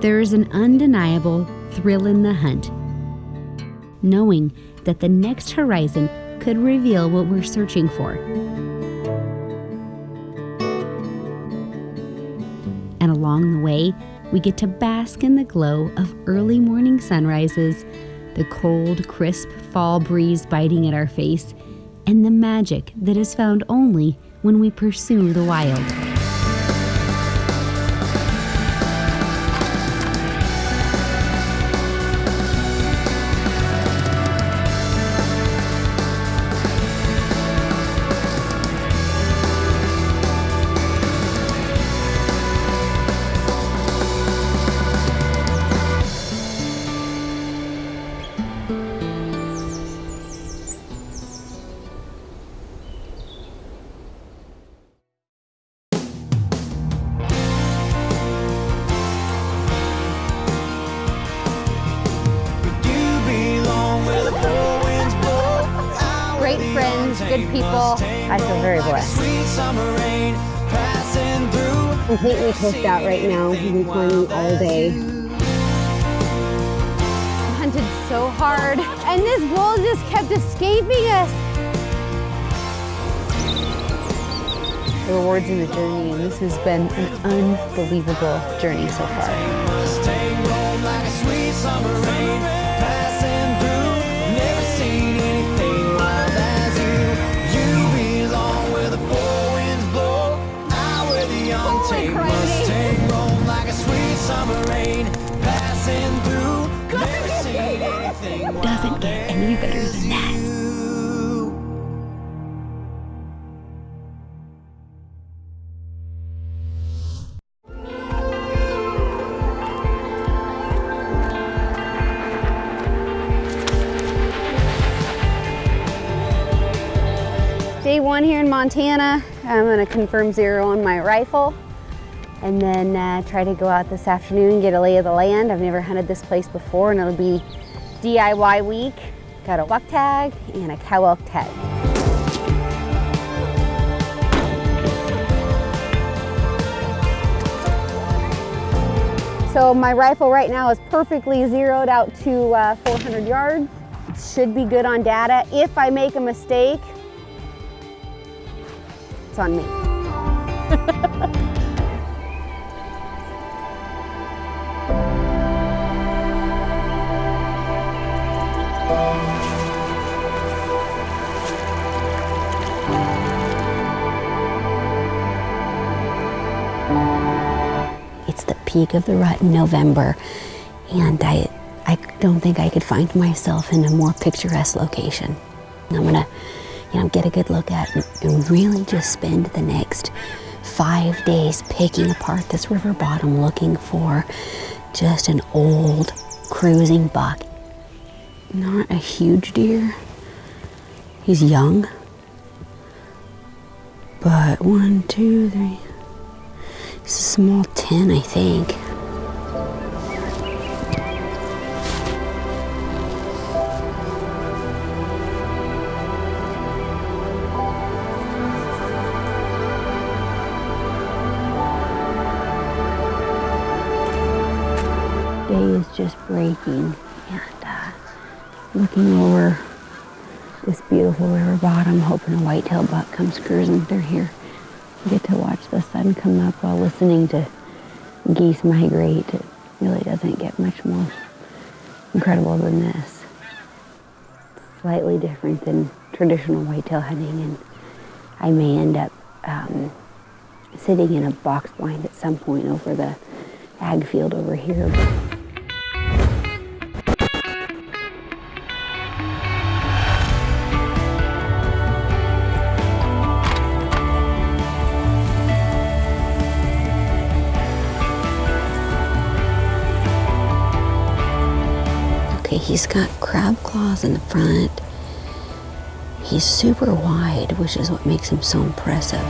There is an undeniable thrill in the hunt, knowing that the next horizon could reveal what we're searching for. And along the way, we get to bask in the glow of early morning sunrises, the cold, crisp fall breeze biting at our face, and the magic that is found only when we pursue the wild. Great friends, good people. I feel very blessed. Completely pissed out right now. We've been climbing all day. I hunted so hard, and this bull just kept escaping us. The rewards in the journey, and this has been an unbelievable journey so far. Doesn't get any better than that. Day one here in Montana. I'm gonna confirm zero on my rifle and then try to go out this afternoon and get a lay of the land. I've never hunted this place before, and it'll be DIY week. Got a buck tag and a cow elk tag. So my rifle right now is perfectly zeroed out to 400 yards. Should be good on data. If I make a mistake, it's on me. It's the peak of the rut in November, and I don't think I could find myself in a more picturesque location. I'm gonna, get a good look at it and really just spend the next 5 days picking apart this river bottom, looking for just an old cruising buck. Not a huge deer. He's young, but 1, 2, 3. It's a small 10, I think. Day is just breaking, and looking over this beautiful river bottom, hoping a whitetail buck comes cruising through here. I get to watch the sun come up while listening to geese migrate. It really doesn't get much more incredible than this. It's slightly different than traditional whitetail hunting, and I may end up sitting in a box blind at some point over the ag field over here. He's got crab claws in the front. He's super wide, which is what makes him so impressive.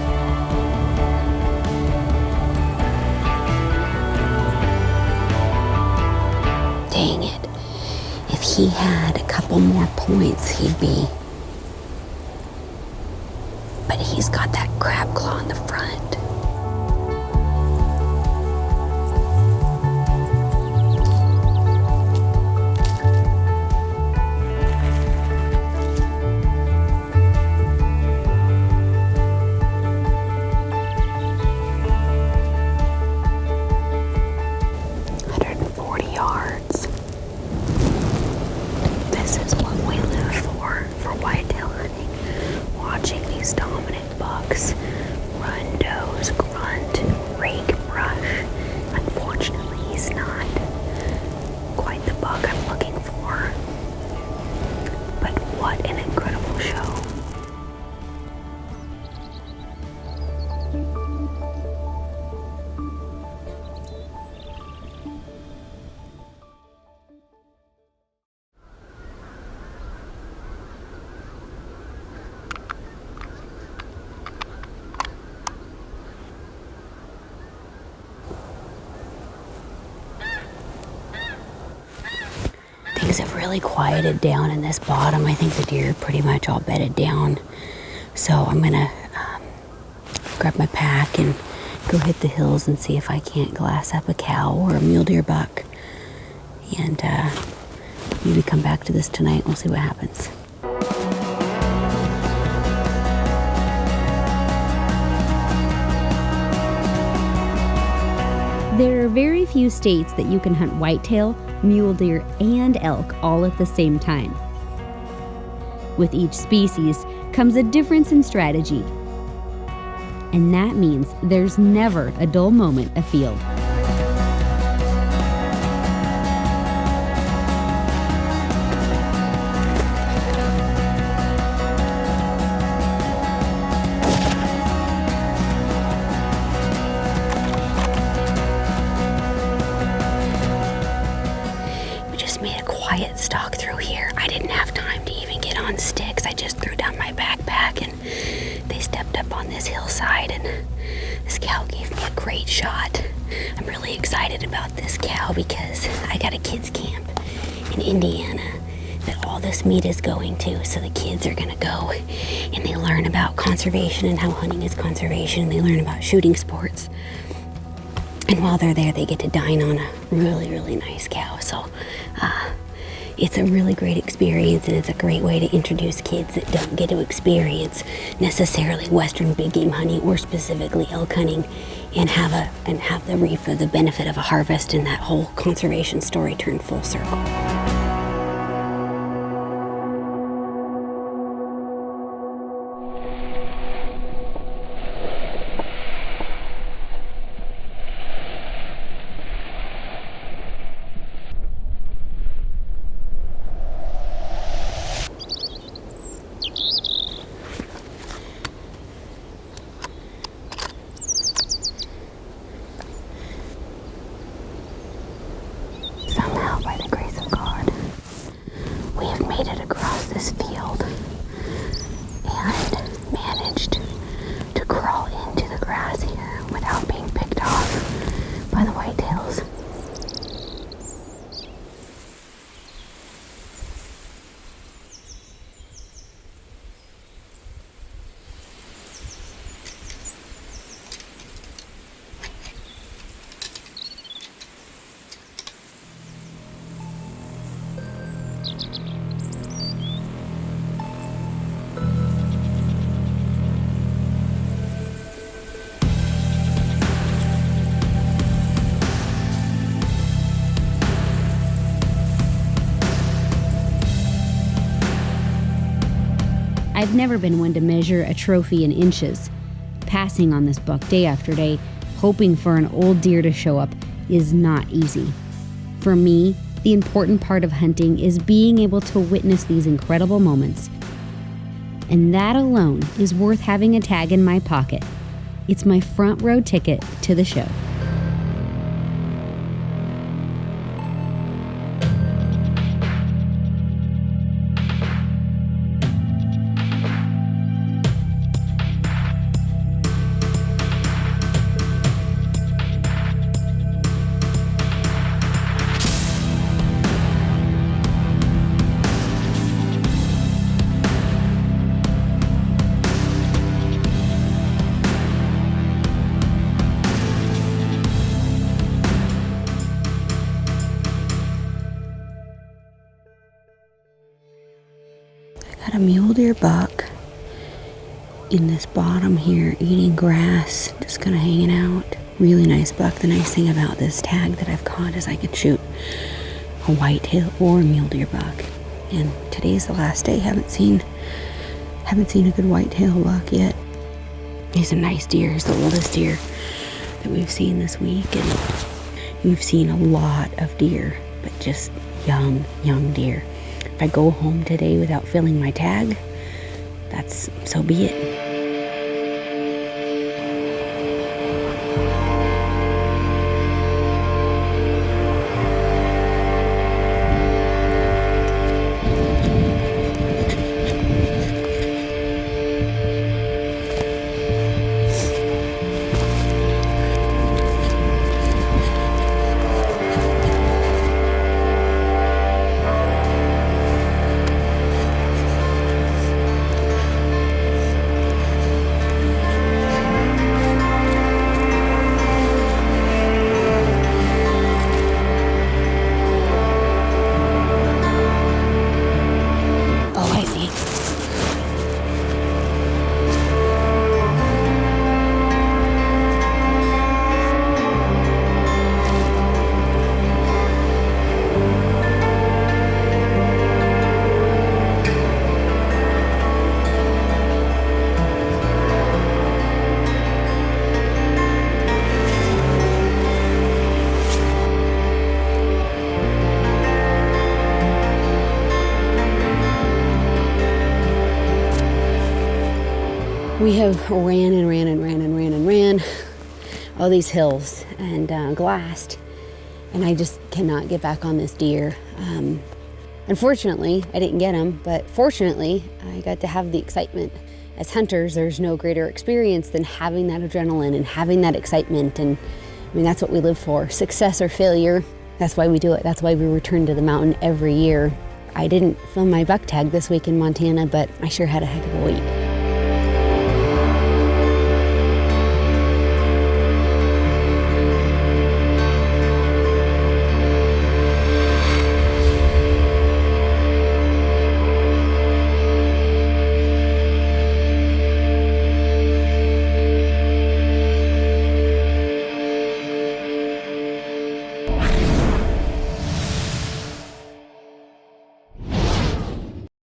Dang it. If he had a couple more points, he'd be... But he's got that crab claw in the front. things have really quieted down in this bottom. I think the deer are pretty much all bedded down. So I'm gonna grab my pack and go hit the hills and see if I can't glass up a cow or a mule deer buck. And maybe come back to this tonight. We'll see what happens. There are very few states that you can hunt whitetail, mule deer, and elk all at the same time. With each species comes a difference in strategy. And that means there's never a dull moment afield. Quiet stalk through here. I didn't have time to even get on sticks. I just threw down my backpack and they stepped up on this hillside and this cow gave me a great shot. I'm really excited about this cow because I got a kids camp in Indiana that all this meat is going to. So the kids are gonna go and they learn about conservation and how hunting is conservation, and they learn about shooting sports. And while they're there, they get to dine on a really, really nice cow. So it's a really great experience, and it's a great way to introduce kids that don't get to experience necessarily Western big game hunting or specifically elk hunting, and have the reap of the benefit of a harvest and that whole conservation story turn full circle. Somehow, by the grace of God, we have made it across this field and managed to crawl into the grass here without being picked off by the whitetails. I've never been one to measure a trophy in inches. Passing on this buck day after day, hoping for an old deer to show up, is not easy. For me, the important part of hunting is being able to witness these incredible moments. And that alone is worth having a tag in my pocket. It's my front row ticket to the show. Got a mule deer buck in this bottom here eating grass, just kind of hanging out. Really nice buck. The nice thing about this tag that I've caught is I could shoot a whitetail or a mule deer buck. And today's the last day. Haven't seen a good whitetail buck yet. He's a nice deer. He's the oldest deer that we've seen this week, and we've seen a lot of deer, but just young deer. If I go home today without filling my tag, that's so be it. We have ran and ran and ran and ran and ran all these hills and glassed, and I just cannot get back on this deer. Unfortunately, I didn't get him, but fortunately, I got to have the excitement. As hunters, there's no greater experience than having that adrenaline and having that excitement, and I mean, that's what we live for. Success or failure, that's why we do it. That's why we return to the mountain every year. I didn't film my buck tag this week in Montana, but I sure had a heck of a week.